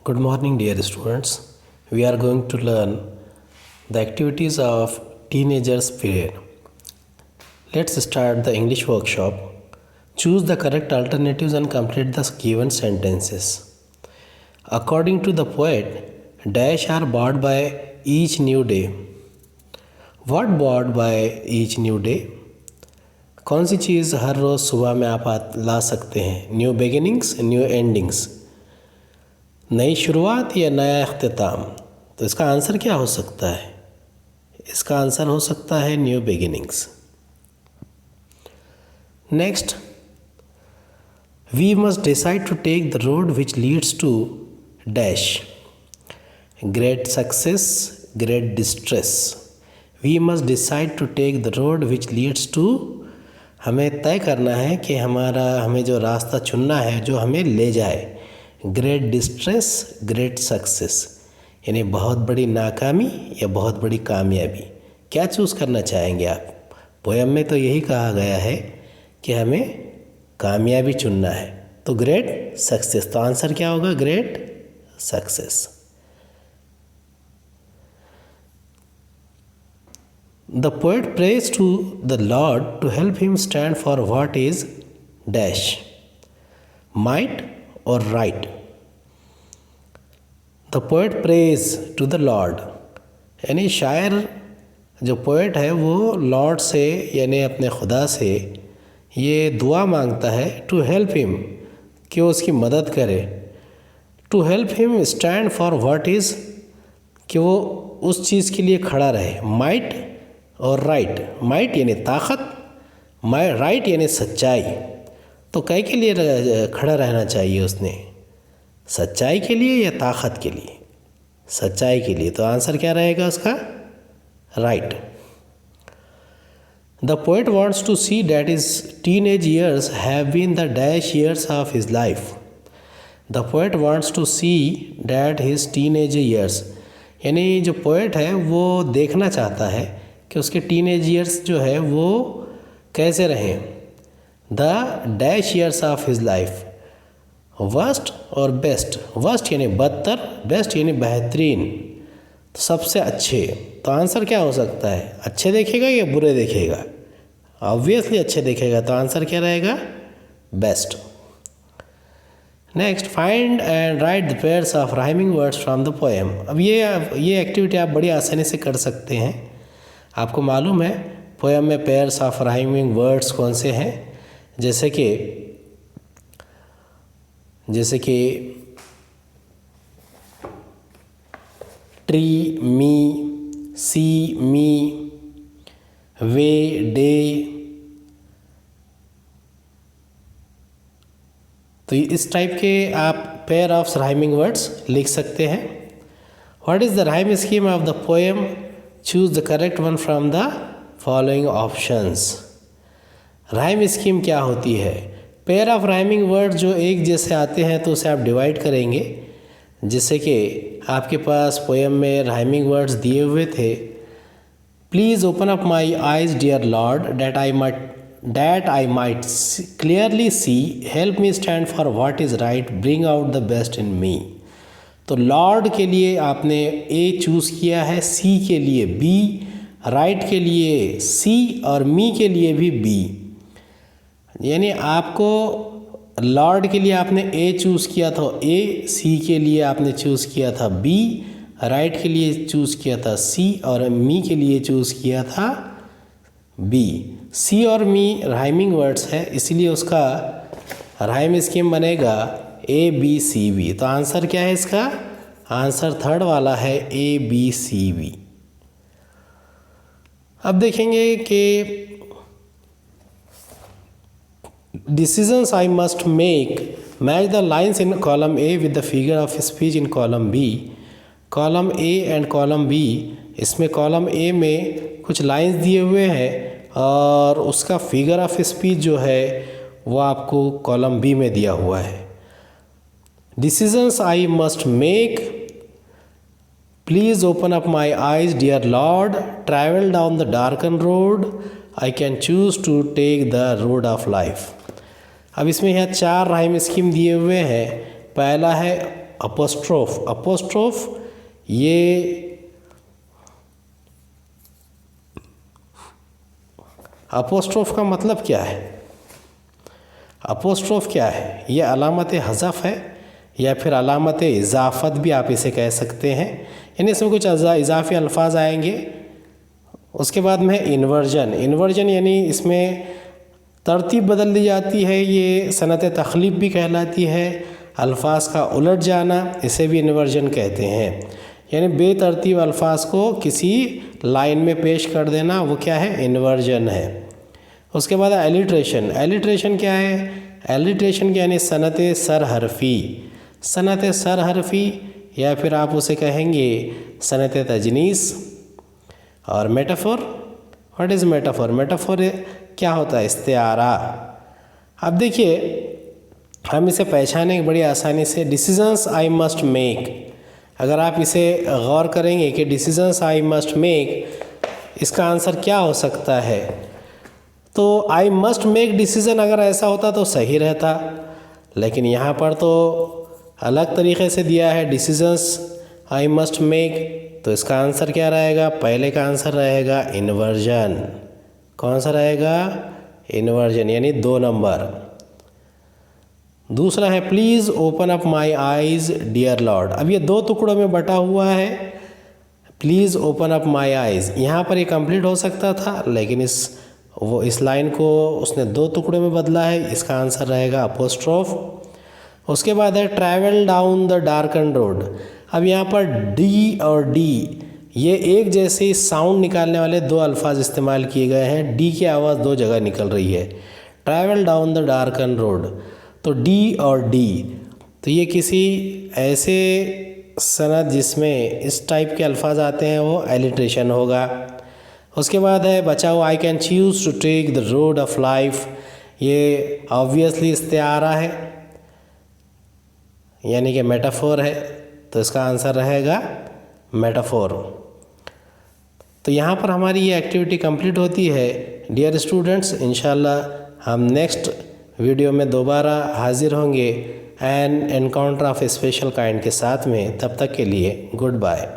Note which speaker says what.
Speaker 1: Good morning, dear students. We are going to learn the activities of teenagers period. Let's start the English workshop. Choose the correct alternatives and complete the given sentences. According to the poet, dash are bought by each new day. What bought by each new day? कौन सी चीज़ हर रोज़ सुबह में आप ला सकते हैं? New beginnings, new endings, नई शुरुआत या नया अख्तिताम। तो इसका आंसर क्या हो सकता है? इसका आंसर हो सकता है new beginnings. Next, we must decide to take the road which leads to dash, great success, great distress. We must decide to take the road which leads to, हमें तय करना है कि हमें जो रास्ता चुनना है जो हमें ले जाए ग्रेट डिस्ट्रेस, ग्रेट सक्सेस, यानी बहुत बड़ी नाकामी या बहुत बड़ी कामयाबी। क्या चूज़ करना चाहेंगे आप? पोयम में तो यही कहा गया है कि हमें कामयाबी चुनना है, तो ग्रेट सक्सेस। तो आंसर क्या होगा? Great success. The poet prays to the Lord to help him stand for what is dash, might or right. The poet prays to the Lord, यानी शायर जो पोएट है वो लॉर्ड से यानी अपने खुदा से ये दुआ मांगता है टू हेल्प हिम, कि वो उसकी मदद करे। To help him stand for what is, कि वो उस चीज़ के लिए खड़ा रहे। माइट और राइट, माइट यानी ताकत, राइट यानी सच्चाई। तो कै के लिए खड़ा रहना चाहिए उसने? सच्चाई के लिए या ताकत के लिए? सच्चाई के लिए। तो आंसर क्या रहेगा उसका? Right. The poet wants to see that is teenage years have been the dash years of his life. The poet wants to see that his teenage years, यानी जो पोएट है वो देखना चाहता है कि उसके टीनेज ईयर्स जो है वो कैसे रहें। The dash years of his life, worst और बेस्ट। वर्स्ट यानी बदतर, बेस्ट यानी बेहतरीन, तो सबसे अच्छे। तो आंसर क्या हो सकता है? अच्छे देखेगा या बुरे देखेगा? ऑब्वियसली अच्छे देखेगा, तो आंसर क्या रहेगा? Best. Next, find and right the pairs of rhyming words from the poem. अब ये एक्टिविटी आप बड़ी आसानी से कर सकते हैं। आपको मालूम है पोएम में पेयर्स ऑफ राइमिंग वर्ड्स कौन से हैं? जैसे कि ट्री, मी, सी, मी, वे, डे। तो इस टाइप के आप पेयर ऑफ राइमिंग वर्ड्स लिख सकते हैं। What is the rhyme scheme of the poem? Choose the correct one from the following options. Rhyme scheme क्या होती है? पेयर ऑफ राइमिंग वर्ड जो एक जैसे आते हैं तो उसे आप डिवाइड करेंगे। जैसे कि आपके पास पोएम में राइमिंग वर्ड्स दिए हुए थे, please open up my eyes dear Lord that I might clearly see, help me stand for what is right, bring out the best in me. तो लॉर्ड के लिए आपने ए चूज़ किया है, सी के लिए बी, राइट के लिए सी और मी के लिए भी बी। यानी आपको लॉर्ड के लिए आपने ए चूज़ किया था ए, सी के लिए आपने चूज़ किया था बी, राइट के लिए चूज़ किया था सी और मी के लिए चूज़ किया था बी। सी और मी राइमिंग वर्ड्स है, इसलिए उसका राइम स्कीम बनेगा ए बी सी बी। तो आंसर क्या है इसका? आंसर थर्ड वाला है ए बी सी बी। अब देखेंगे कि decisions I must make, match the lines in column A with the figure of speech in column B. Column A and column B, इसमें कॉलम ए में कुछ lines दिए हुए हैं और उसका फिगर ऑफ स्पीच जो है वो आपको कॉलम बी में दिया हुआ है। Decisions I must make, please open up my eyes dear Lord, travel down the darkened road, I can choose to take the road of life। अब इसमें यहाँ 4 राइम स्कीम दिए हुए हैं। पहला है अपोस्ट्रोफ। अपोस्ट्रोफ ये अपोस्ट्रोफ का मतलब क्या है? अपोस्ट्रोफ क्या है? ये अलामत हज़फ है या फिर अलामत इजाफ़त भी आप इसे कह सकते हैं, यानी इसमें कुछ इजाफ़ी अल्फाज आएंगे। उसके बाद में इन्वर्जन। इन्वर्जन यानी इसमें तरतीब बदल दी जाती है, ये सनत तख़लीब भी कहलाती है। अल्फाज का उलट जाना, इसे भी इन्वर्जन कहते हैं, यानी बेतरतीब अल्फाज को किसी लाइन में पेश कर देना, वो क्या है? इन्वर्जन है। उसके बाद एलिट्रेशन। एलिट्रेशन क्या है? एलिट्रेशन यानी सनत सरहरफी। सनत सरहरफी या फिर आप उसे कहेंगे सनत तजनीस। और metaphor, what is metaphor? Metaphor क्या होता है? इस्तिआरा। अब देखिए हम इसे पहचानेंगे बड़ी आसानी से। डिसीजंस आई मस्ट मेक, अगर आप इसे गौर करेंगे कि डिसीजंस आई मस्ट मेक, इसका आंसर क्या हो सकता है? तो आई मस्ट मेक डिसीज़न अगर ऐसा होता तो सही रहता, लेकिन यहाँ पर तो अलग तरीक़े से दिया है डिसीजंस आई मस्ट मेक, तो इसका आंसर क्या रहेगा? पहले का आंसर रहेगा इन्वर्जन। कौन सा रहेगा? इन्वर्जन, यानी 2 नंबर। दूसरा है please open up my eyes dear lord. अब ये 2 टुकड़ों में बटा हुआ है। Please open up my eyes, यहाँ पर ये कंप्लीट हो सकता था, लेकिन इस लाइन को उसने 2 टुकड़ों में बदला है, इसका आंसर रहेगा अपोस्ट्रोफ। उसके बाद है travel down the darken road. अब यहाँ पर डी और डी ये एक जैसे साउंड निकालने वाले 2 अल्फाज इस्तेमाल किए गए हैं। डी की आवाज़ 2 जगह निकल रही है। Travel down the darken road, तो डी और डी, तो ये किसी ऐसे सनद जिसमें इस टाइप के अल्फाज आते हैं वो एलिट्रेशन होगा। उसके बाद है बचाओ I can choose to take the road of life. ये ऑब्वियसली इस्तिआरा है, यानी कि मेटाफोर है, तो इसका आंसर रहेगा मेटाफोर। तो यहाँ पर हमारी ये एक्टिविटी कंप्लीट होती है। डियर स्टूडेंट्स, इंशाल्लाह हम नेक्स्ट वीडियो में दोबारा हाजिर होंगे N encounter of A special kind के साथ में। तब तक के लिए गुड बाय।